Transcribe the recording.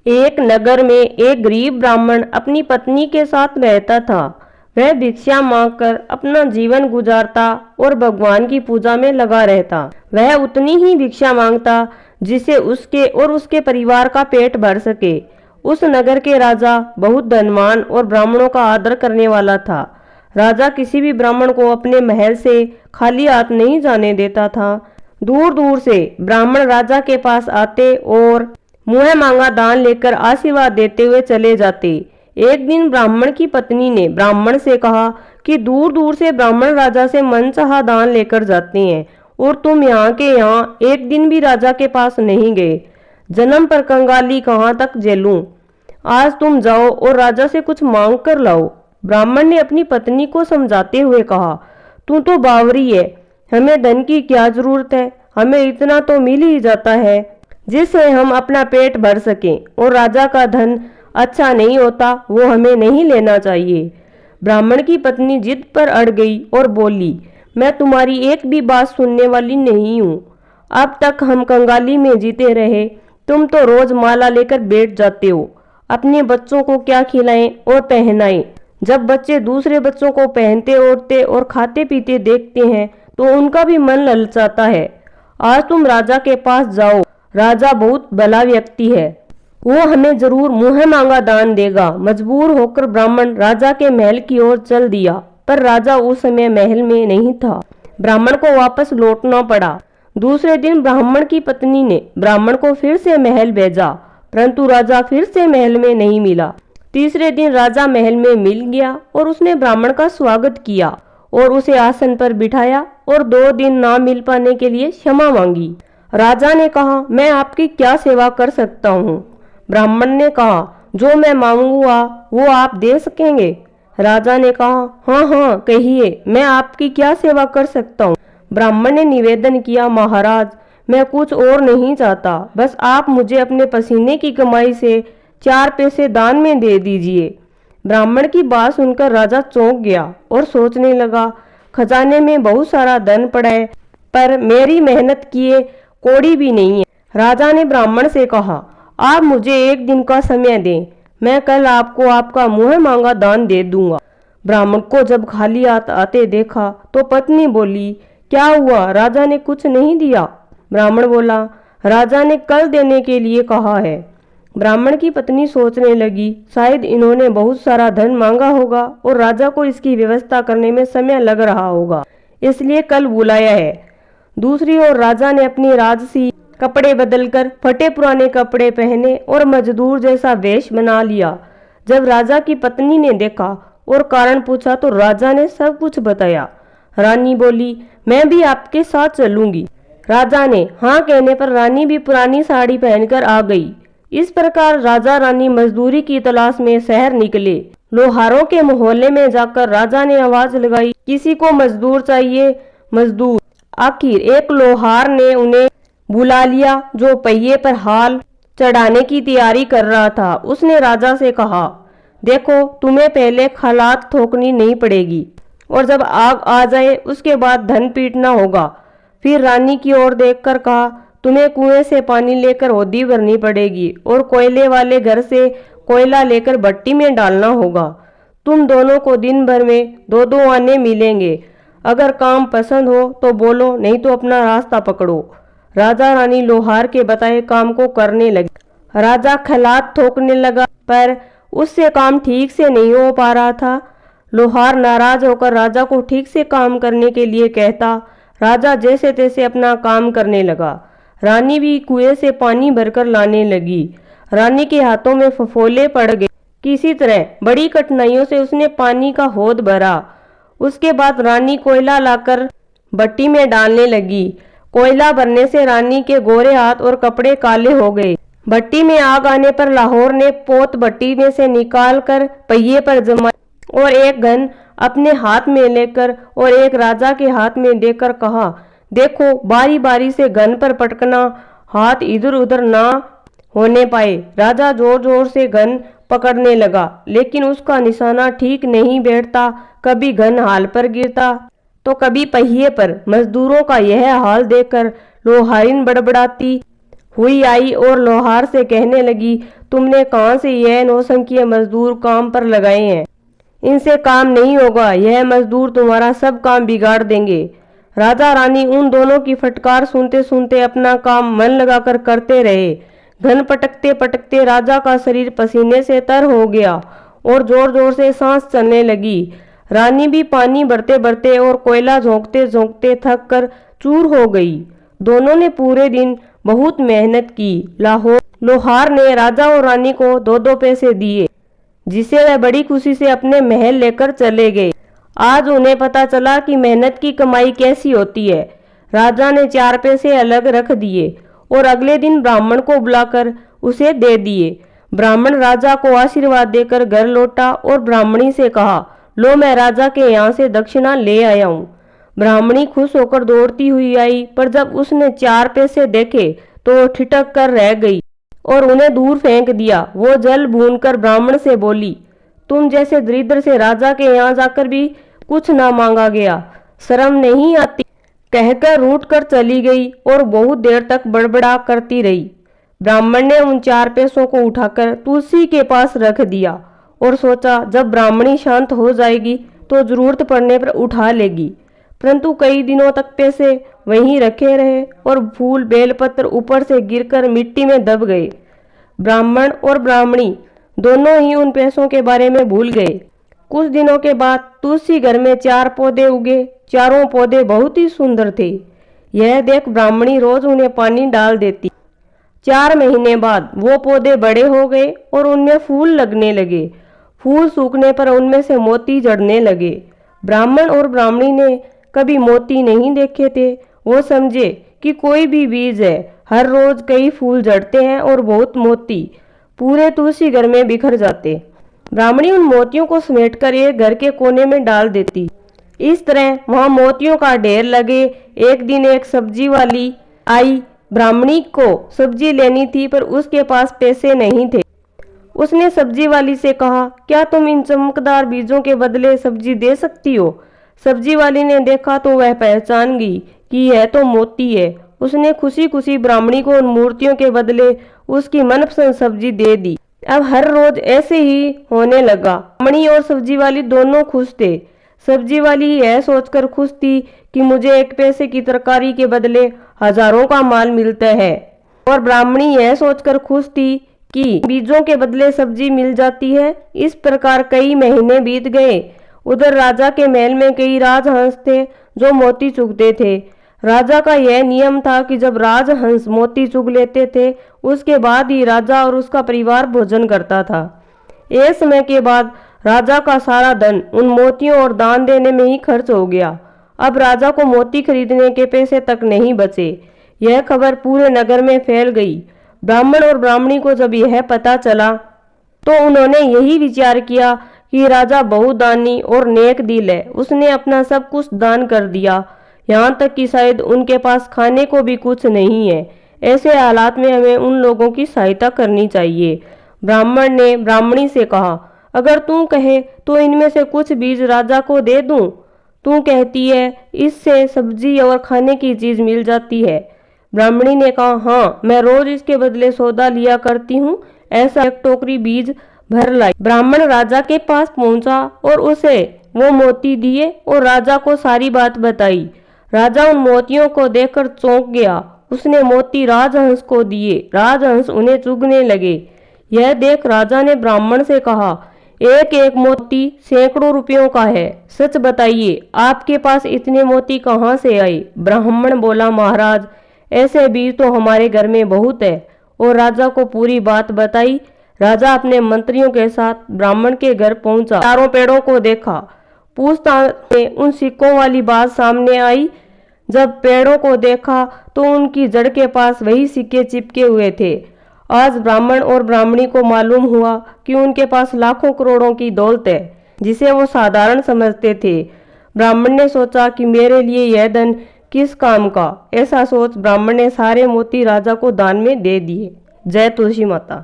एक नगर में एक गरीब ब्राह्मण अपनी पत्नी के साथ रहता था। वह भिक्षा मांगकर अपना जीवन गुजारता और भगवान की पूजा में लगा रहता। वह उतनी ही भिक्षा मांगता जिससे उसके और उसके परिवार का पेट भर सके। उस नगर के राजा बहुत धनवान और ब्राह्मणों का आदर करने वाला था। राजा किसी भी ब्राह्मण को अपने महल से खाली हाथ नहीं जाने देता था। दूर दूर से ब्राह्मण राजा के पास आते और मुँह मांगा दान लेकर आशीर्वाद देते हुए चले जाते। एक दिन ब्राह्मण की पत्नी ने ब्राह्मण से कहा कि दूर दूर से ब्राह्मण राजा से मनचाहा दान लेकर जाते हैं और तुम यहाँ के यहाँ एक दिन भी राजा के पास नहीं गए। जन्म पर कंगाली कहाँ तक झेलूं। आज तुम जाओ और राजा से कुछ मांग कर लाओ। ब्राह्मण ने अपनी पत्नी को समझाते हुए कहा, तू तो बावरी है, हमें धन की क्या जरूरत है, हमें इतना तो मिल ही जाता है जिससे हम अपना पेट भर सकें, और राजा का धन अच्छा नहीं होता, वो हमें नहीं लेना चाहिए। ब्राह्मण की पत्नी जिद पर अड़ गई और बोली, मैं तुम्हारी एक भी बात सुनने वाली नहीं हूँ। अब तक हम कंगाली में जीते रहे, तुम तो रोज माला लेकर बैठ जाते हो। अपने बच्चों को क्या खिलाएं और पहनाएं। जब बच्चे दूसरे बच्चों को पहनते ओढ़ते और खाते पीते देखते हैं तो उनका भी मन ललचाता है। आज तुम राजा के पास जाओ, राजा बहुत भला व्यक्ति है, वो हमें जरूर मुँह मांगा दान देगा। मजबूर होकर ब्राह्मण राजा के महल की ओर चल दिया, पर राजा उस समय महल में नहीं था। ब्राह्मण को वापस लौटना पड़ा। दूसरे दिन ब्राह्मण की पत्नी ने ब्राह्मण को फिर से महल भेजा, परंतु राजा फिर से महल में नहीं मिला। तीसरे दिन राजा महल में मिल गया और उसने ब्राह्मण का स्वागत किया और उसे आसन पर बिठाया और 2 दिन ना मिल पाने के लिए क्षमा मांगी। राजा ने कहा, मैं आपकी क्या सेवा कर सकता हूँ। ब्राह्मण ने कहा, जो मैं मांगूंगा वो आप दे सकेंगे। राजा ने कहा, हाँ हाँ कहिए, मैं आपकी क्या सेवा कर सकता हूँ। ब्राह्मण ने निवेदन किया, महाराज मैं कुछ और नहीं चाहता, बस आप मुझे अपने पसीने की कमाई से 4 पैसे दान में दे दीजिए। ब्राह्मण की बात सुनकर राजा चौंक गया और सोचने लगा, खजाने में बहुत सारा धन पड़ा है, पर मेरी मेहनत किए कौड़ी भी नहीं है। राजा ने ब्राह्मण से कहा, आप मुझे 1 दिन का समय दें, मैं कल आपको आपका मुँह मांगा दान दे दूंगा। ब्राह्मण को जब खाली हाथ आते देखा तो पत्नी बोली, क्या हुआ, राजा ने कुछ नहीं दिया। ब्राह्मण बोला, राजा ने कल देने के लिए कहा है। ब्राह्मण की पत्नी सोचने लगी, शायद इन्होंने बहुत सारा धन मांगा होगा और राजा को इसकी व्यवस्था करने में समय लग रहा होगा, इसलिए कल बुलाया है। दूसरी ओर राजा ने अपनी राजसी कपड़े बदलकर फटे पुराने कपड़े पहने और मजदूर जैसा वेश बना लिया। जब राजा की पत्नी ने देखा और कारण पूछा तो राजा ने सब कुछ बताया। रानी बोली, मैं भी आपके साथ चलूंगी। राजा ने हाँ कहने पर रानी भी पुरानी साड़ी पहनकर आ गई। इस प्रकार राजा रानी मजदूरी की तलाश में शहर निकले। लोहारों के मोहल्ले में जाकर राजा ने आवाज लगाई, किसी को मजदूर चाहिए, मजदूर। आखिर एक लोहार ने उन्हें बुला लिया जो पहिए पर हाल चढ़ाने की तैयारी कर रहा था। उसने राजा से कहा, देखो तुम्हें पहले खलात ठोकनी नहीं पड़ेगी और जब आग आ जाए उसके बाद धन पीटना होगा। फिर रानी की ओर देखकर कहा, तुम्हें कुएं से पानी लेकर होदी भरनी पड़ेगी और कोयले वाले घर से कोयला लेकर भट्टी में डालना होगा। तुम दोनों को दिन भर में 2-2 आने मिलेंगे। अगर काम पसंद हो तो बोलो, नहीं तो अपना रास्ता पकड़ो। राजा रानी लोहार के बताए काम को करने लगे। राजा खलात ठोकने लगा, पर उससे काम ठीक से नहीं हो पा रहा था। लोहार नाराज होकर राजा को ठीक से काम करने के लिए कहता। राजा जैसे तैसे अपना काम करने लगा। रानी भी कुएं से पानी भरकर लाने लगी। रानी के हाथों में फफोले पड़ गए। किसी तरह बड़ी कठिनाइयों से उसने पानी का हौद भरा। उसके बाद रानी कोयला लाकर भट्टी में डालने लगी। कोयला भरने से रानी के गोरे हाथ और कपड़े काले हो गए। भट्टी में आग आने पर लाहौर ने पोत भट्टी में से निकाल कर पहिए पर जमा और एक घन अपने हाथ में लेकर और एक राजा के हाथ में देकर कहा, देखो बारी बारी से घन पर पटकना, हाथ इधर उधर ना होने पाए। राजा जोर जोर से घन पकड़ने लगा, लेकिन उसका निशाना ठीक नहीं बैठता। कभी घन हाल पर गिरता तो कभी पहिए पर। मजदूरों का यह हाल देखकर लोहारिन बड़बड़ाती, हुई आई और लोहार से कहने लगी, तुमने कहाँ से यह नौसंखिए मजदूर काम पर लगाए हैं? इनसे काम नहीं होगा, यह मजदूर तुम्हारा सब काम बिगाड़ देंगे। राजा रानी उन दोनों की फटकार सुनते सुनते अपना काम मन लगाकर करते रहे। घन पटकते पटकते राजा का शरीर पसीने से तर हो गया और जोर जोर से सांस चलने लगी। रानी भी पानी भरते भरते और कोयला झोंकते झोंकते थक कर चूर हो गई। दोनों ने पूरे दिन बहुत मेहनत की। लोहार ने राजा और रानी को 2-2 पैसे दिए, जिसे वह बड़ी खुशी से अपने महल लेकर चले गए। आज उन्हें पता चला कि मेहनत की कमाई कैसी होती है। राजा ने 4 पैसे अलग रख दिए और अगले दिन ब्राह्मण को बुलाकर उसे दे दिए। ब्राह्मण राजा को आशीर्वाद देकर घर लौटा और ब्राह्मणी से कहा, लो मैं राजा के यहाँ से दक्षिणा ले आया हूँ। ब्राह्मणी खुश होकर दौड़ती हुई आई, पर जब उसने 4 पैसे देखे तो वो ठिठक कर रह गई और उन्हें दूर फेंक दिया। वो जल भून कर ब्राह्मण से बोली, तुम जैसे दरिद्र से राजा के यहाँ जाकर भी कुछ ना मांगा गया, शर्म नहीं आती? कहकर रूठ कर चली गई और बहुत देर तक बड़बड़ा करती रही। ब्राह्मण ने उन 4 पैसों को उठाकर तुलसी के पास रख दिया और सोचा, जब ब्राह्मणी शांत हो जाएगी तो जरूरत पड़ने पर उठा लेगी। परंतु कई दिनों तक पैसे वहीं रखे रहे और फूल बेलपत्र ऊपर से गिरकर मिट्टी में दब गए। ब्राह्मण और ब्राह्मणी दोनों ही उन पैसों के बारे में भूल गए। कुछ दिनों के बाद तुलसी घर में 4 पौधे उगे। चारों पौधे बहुत ही सुंदर थे। यह देख ब्राह्मणी रोज उन्हें पानी डाल देती। 4 महीने बाद वो पौधे बड़े हो गए और उनमें फूल लगने लगे। फूल सूखने पर उनमें से मोती जड़ने लगे। ब्राह्मण और ब्राह्मणी ने कभी मोती नहीं देखे थे। वो समझे कि कोई भी बीज है, हर रोज कई फूल जड़ते हैं और बहुत मोती पूरे तुलसी घर में बिखर जाते। ब्राह्मणी उन मोतियों को समेटकर एक घर के कोने में डाल देती। इस तरह वहां मोतियों का ढेर लगे। एक दिन एक सब्जी वाली आई। ब्राह्मणी को सब्जी लेनी थी, पर उसके पास पैसे नहीं थे। उसने सब्जी वाली से कहा, क्या तुम इन चमकदार बीजों के बदले सब्जी दे सकती हो? सब्जी वाली ने देखा तो वह पहचान गई कि यह तो मोती है। उसने खुशी खुशी ब्राह्मणी को उन मूर्तियों के बदले उसकी मनपसंद सब्जी दे दी। अब हर रोज ऐसे ही होने लगा। ब्राह्मणी और सब्जी वाली दोनों खुश थे। सब्जी वाली यह सोचकर खुश थी कि मुझे 1 पैसे की तरकारी के बदले हजारों का माल मिलता है, और ब्राह्मणी यह सोचकर खुश थी कि बीजों के बदले सब्जी मिल जाती है। इस प्रकार कई महीने बीत गए। उधर राजा के महल में कई राजहंस थे जो मोती चुगते थे। राजा का यह नियम था कि जब राजहंस मोती चुग लेते थे, उसके बाद ही राजा और उसका परिवार भोजन करता था। एक समय के बाद राजा का सारा धन उन मोतियों और दान देने में ही खर्च हो गया। अब राजा को मोती खरीदने के पैसे तक नहीं बचे। यह खबर पूरे नगर में फैल गई। ब्राह्मण और ब्राह्मणी को जब यह पता चला तो उन्होंने यही विचार किया कि राजा बहुत दानी और नेक दिल है। उसने अपना सब कुछ दान कर दिया, यहाँ तक कि शायद उनके पास खाने को भी कुछ नहीं है। ऐसे हालात में हमें उन लोगों की सहायता करनी चाहिए। ब्राह्मण ने ब्राह्मणी से कहा, अगर तू कहे तो इनमें से कुछ बीज राजा को दे दूं। तू कहती है इससे सब्जी और खाने की चीज मिल जाती है। ब्राह्मणी ने कहा, हाँ, मैं रोज इसके बदले सौदा लिया करती हूँ। ऐसा 1 टोकरी बीज भर लाई। ब्राह्मण राजा के पास पहुंचा और उसे वो मोती दिए और राजा को सारी बात बताई। राजा उन मोतियों को देखकर चौंक गया। उसने मोती राजहंस को दिए। राजहंस उन्हें चुगने लगे। यह देख राजा ने ब्राह्मण से कहा, एक एक मोती सैकड़ों रुपयों का है। सच बताइए, आपके पास इतने मोती कहाँ से आए? ब्राह्मण बोला, महाराज, ऐसे बीज तो हमारे घर में बहुत है। और राजा को पूरी बात बताई। राजा अपने मंत्रियों के साथ ब्राह्मण के घर पहुंचा। चारों पेड़ों को देखा। पूछताछ में उन सिक्कों वाली बात सामने आई। जब पेड़ों को देखा तो उनकी जड़ के पास वही सिक्के चिपके हुए थे। आज ब्राह्मण और ब्राह्मणी को मालूम हुआ कि उनके पास लाखों करोड़ों की दौलत है, जिसे वो साधारण समझते थे। ब्राह्मण ने सोचा कि मेरे लिए यह धन किस काम का। ऐसा सोच ब्राह्मण ने सारे मोती राजा को दान में दे दिए। जय तुलसी माता।